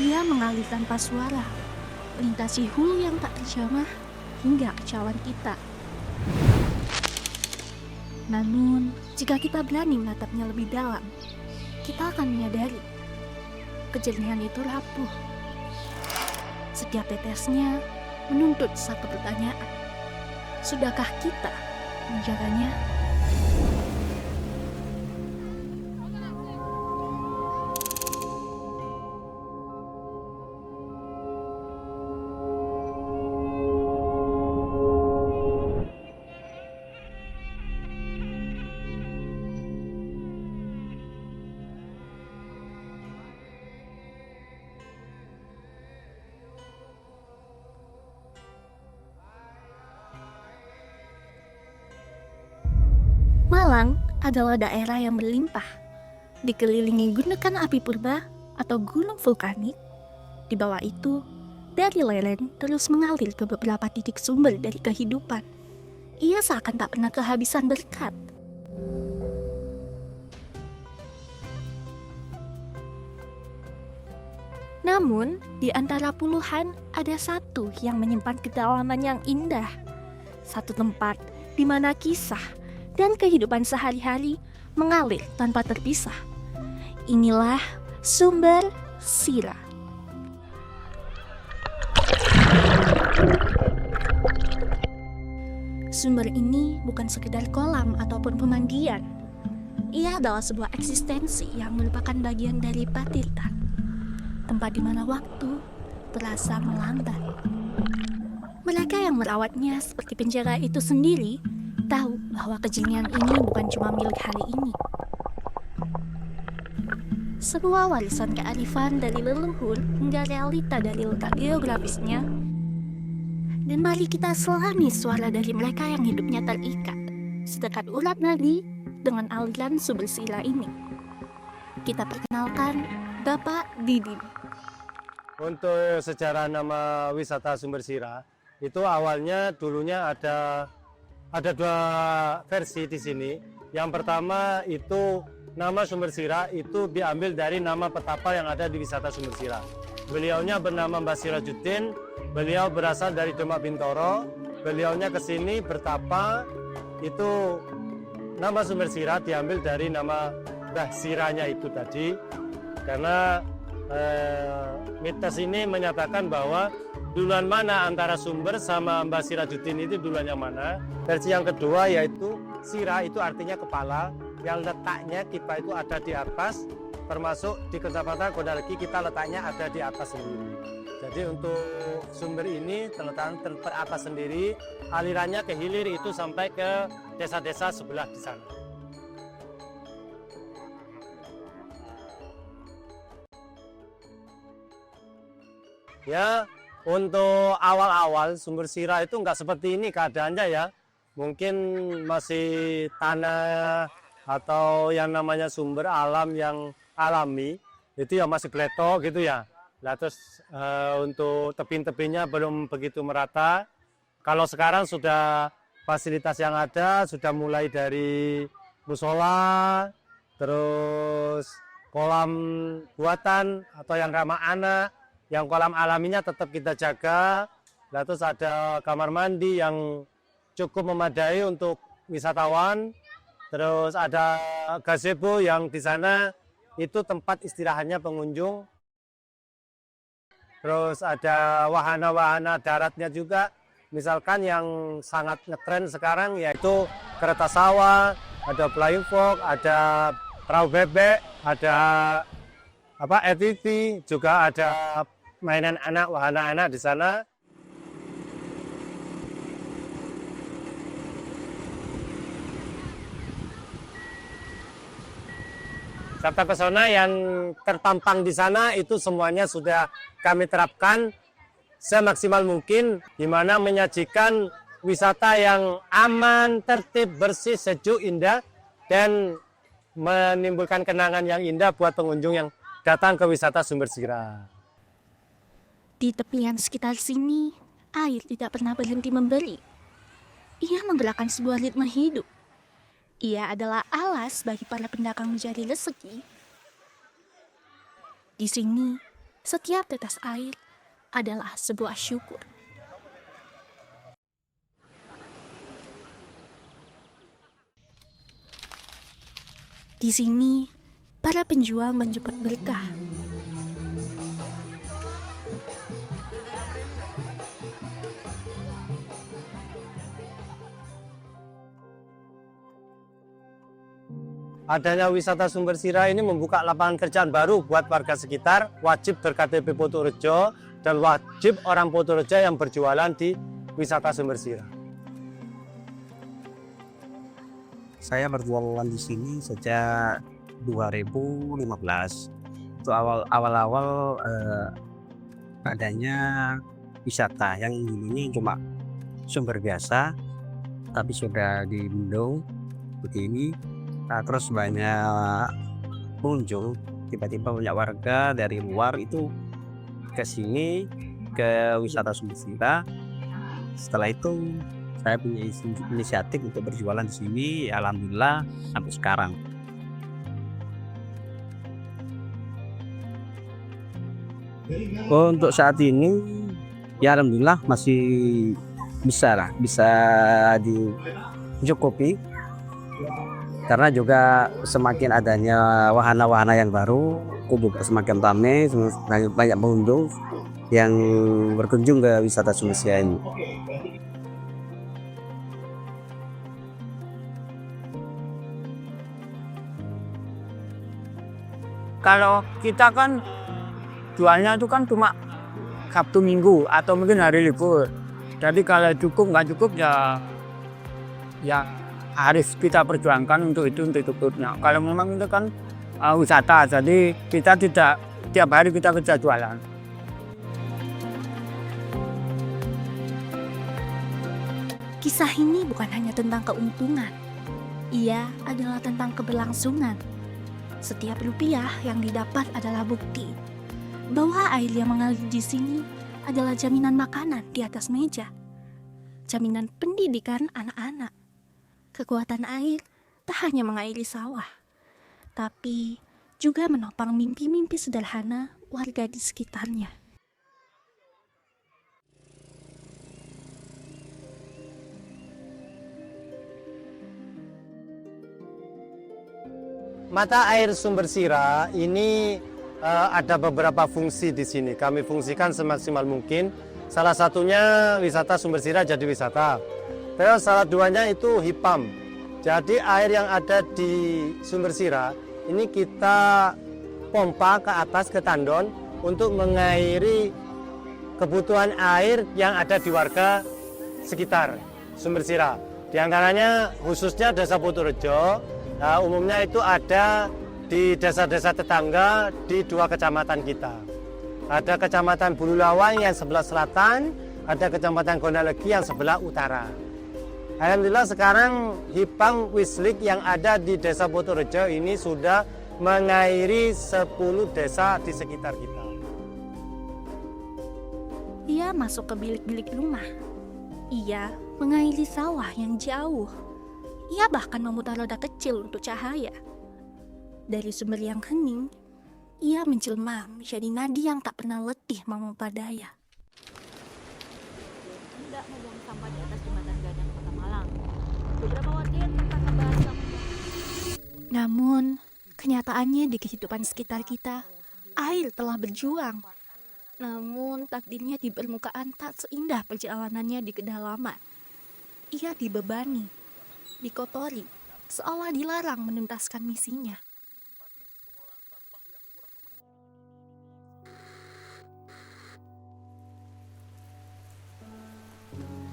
Ia mengalir tanpa suara, melintasi hulu yang tak terjamah hingga kecauan kita. Namun, jika kita berani menatapnya lebih dalam, kita akan menyadari kejernihan itu rapuh. Setiap tetesnya menuntut satu pertanyaan. Sudahkah kita menjaganya? Malang adalah daerah yang berlimpah, dikelilingi gundukan api purba atau gunung vulkanik. Di bawah itu, dari lereng terus mengalir ke beberapa titik sumber dari kehidupan. Ia seakan tak pernah kehabisan berkat. Namun, di antara puluhan ada satu yang menyimpan kedalaman yang indah. Satu tempat di mana kisah dan kehidupan sehari-hari mengalir tanpa terpisah. Inilah Sumber Sira. Sumber ini bukan sekedar kolam ataupun pemandian. Ia adalah sebuah eksistensi yang merupakan bagian dari Patirtan, tempat di mana waktu terasa melambat. Mereka yang merawatnya seperti penjaga itu sendiri tahu bahwa kejernihan ini bukan cuma milik hari ini. Sebuah warisan kearifan dari leluhur hingga realita dari letak geografisnya. Dan mari kita selami suara dari mereka yang hidupnya terikat sedekat urat nadi dengan aliran Sumber Sira ini. Kita perkenalkan Bapak Didin. Untuk sejarah nama wisata Sumber Sira, itu awalnya dulunya ada dua versi di sini. Yang pertama itu nama Sumber Sira itu diambil dari nama petapa yang ada di wisata Sumber Sira. Beliaunya bernama Mbah Sirajuddin, beliau berasal dari Demak Bintoro. Beliaunya ke sini bertapa, itu nama Sumber Sira diambil dari nama Mbah Siranya itu tadi. Karena mitos ini menyatakan bahwa duluan mana antara Sumber sama Mbah Sirajuddin itu duluan yang mana. Versi yang kedua yaitu Sira itu artinya kepala, yang letaknya kita itu ada di atas, termasuk di Kecamatan Gondalegi kita letaknya ada di atas sendiri. Jadi untuk sumber ini terletak teratas sendiri, alirannya ke hilir itu sampai ke desa-desa sebelah di sana. Ya, untuk awal-awal Sumber Sira itu nggak seperti ini keadaannya ya. Mungkin masih tanah atau yang namanya sumber alam yang alami, itu ya masih gletok gitu ya. Nah, terus untuk tebing-tebingnya belum begitu merata. Kalau sekarang sudah fasilitas yang ada, sudah mulai dari musola, terus kolam buatan atau yang ramah anak. Yang kolam alaminya tetap kita jaga. Nah, terus ada kamar mandi yang cukup memadai untuk wisatawan. Terus ada gazebo yang di sana itu tempat istirahatnya pengunjung. Terus ada wahana-wahana daratnya juga. Misalkan yang sangat ngetren sekarang yaitu kereta sawah, ada flying fox, ada perahu bebek, ada ATV, juga ada mainan anak, wahana anak di sana. Serta pesona yang terpampang di sana itu semuanya sudah kami terapkan semaksimal mungkin, di mana menyajikan wisata yang aman, tertib, bersih, sejuk, indah, dan menimbulkan kenangan yang indah buat pengunjung yang datang ke wisata Sumber Sira. Di tepian sekitar sini, air tidak pernah berhenti memberi. Ia menggerakkan sebuah ritme hidup. Ia adalah alas bagi para pendatang mencari rezeki. Di sini, Setiap tetes air adalah sebuah syukur. Di sini, para penjual menjemput berkah. Adanya wisata Sumber Sira ini membuka lapangan kerjaan baru buat warga sekitar, wajib berKTP Potorejo, dan wajib orang Potorejo yang berjualan di wisata Sumber Sira. Saya berjualan di sini sejak 2015. Itu awal-awal adanya wisata yang ini cuma sumber biasa, tapi sudah dibendung begini. Nah, terus banyak pengunjung, tiba-tiba banyak warga dari luar itu ke sini, ke wisata Sumber Sira. Setelah itu saya punya inisiatif untuk berjualan di sini, alhamdulillah sampai sekarang. Untuk saat ini ya alhamdulillah masih bisa dicukupi, karena juga semakin adanya wahana-wahana yang baru, buka semakin ramai, banyak pengunjung yang berkunjung ke wisata Sumber Sira ini. Kalau kita kan jualnya itu kan cuma Sabtu Minggu atau mungkin hari libur. Jadi kalau cukup nggak cukup ya harus kita perjuangkan untuk cukupnya. Kalau memang itu kan wisata, jadi kita tidak tiap hari kita kerja jualan. Kisah ini bukan hanya tentang keuntungan, ia adalah tentang keberlangsungan. Setiap rupiah yang didapat adalah bukti bahwa air yang mengalir di sini adalah jaminan makanan di atas meja, jaminan pendidikan anak-anak. Kekuatan air tak hanya mengairi sawah, tapi juga menopang mimpi-mimpi sederhana warga di sekitarnya. Mata air Sumber Sira ini ada beberapa fungsi di sini. Kami fungsikan semaksimal mungkin. Salah satunya wisata Sumber Sira jadi wisata. Terus salah duanya itu HIPAM. Jadi air yang ada di Sumber Sira ini kita pompa ke atas ke tandon untuk mengairi kebutuhan air yang ada di warga sekitar Sumber Sira. Di antaranya khususnya Desa Potorejo. Nah, umumnya itu ada di desa-desa tetangga di 2 kecamatan kita. Ada kecamatan Bululawang yang sebelah selatan, ada kecamatan Gondalegi yang sebelah utara. Alhamdulillah sekarang HIPAM Wislik yang ada di Desa Potorejo ini sudah mengairi 10 desa di sekitar kita. Ia masuk ke bilik-bilik rumah. Ia mengairi sawah yang jauh. Ia bahkan memutar roda kecil untuk cahaya. Dari sumber yang hening, ia menjelma menjadi nadi yang tak pernah letih memompa daya. Tidak membuang sampah di atas jembatan Gadang Kota Malang. Beberapa warga yang tertangkap basah. Namun, kenyataannya di kehidupan sekitar kita, air telah berjuang. Namun, takdirnya di permukaan tak seindah perjalanannya di kedalaman. Ia dibebani, dikotori, seolah dilarang menuntaskan misinya.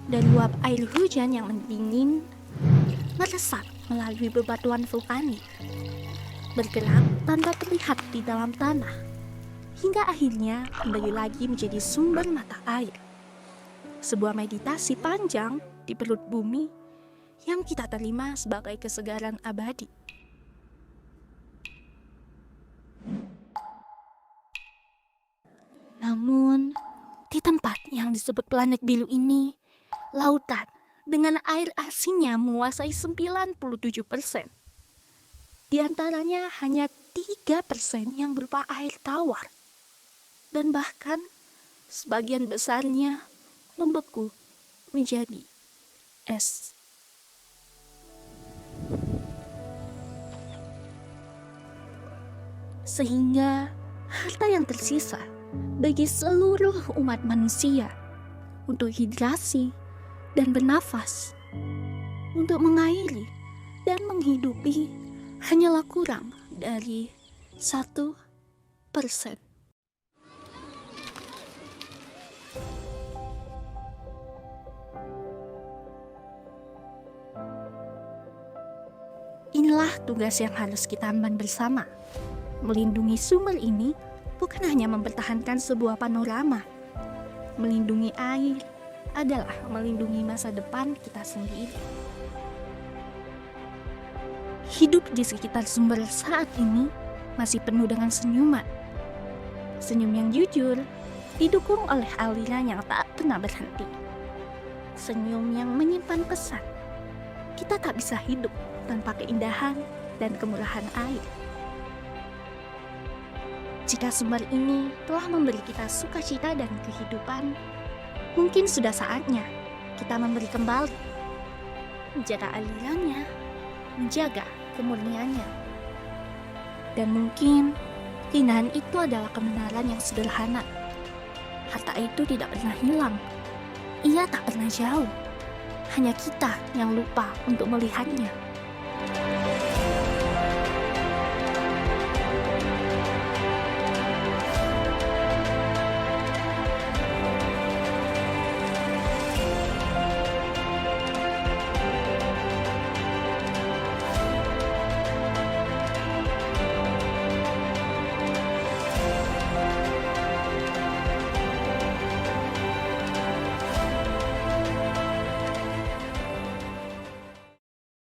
Dan uap air hujan yang mendingin meresap melalui bebatuan vulkanik, bergerak tanpa terlihat di dalam tanah, hingga akhirnya kembali lagi menjadi sumber mata air. Sebuah meditasi panjang di perut bumi yang kita terima sebagai kesegaran abadi. Namun, di tempat yang disebut planet biru ini, lautan dengan air asinnya menguasai 97%. Di antaranya hanya 3% yang berupa air tawar. dan bahkan sebagian besarnya membeku menjadi es. Sehingga harta yang tersisa bagi seluruh umat manusia untuk hidrasi dan bernafas, untuk mengairi dan menghidupi hanyalah kurang dari 1%. Inilah tugas yang harus kita emban bersama. Melindungi sumber ini bukan hanya mempertahankan sebuah panorama. Melindungi air adalah melindungi masa depan kita sendiri. Hidup di sekitar sumber saat ini masih penuh dengan senyuman. Senyum yang jujur, didukung oleh aliran yang tak pernah berhenti. Senyum yang menyimpan pesan. Kita tak bisa hidup tanpa keindahan dan kemurahan air. Jika sumber ini telah memberi kita sukacita dan kehidupan, mungkin sudah saatnya kita memberi kembali. Menjaga alirannya, menjaga kemurniannya. Dan mungkin keindahan itu adalah kebenaran yang sederhana. Harta itu tidak pernah hilang. Ia tak pernah jauh. Hanya kita yang lupa untuk melihatnya.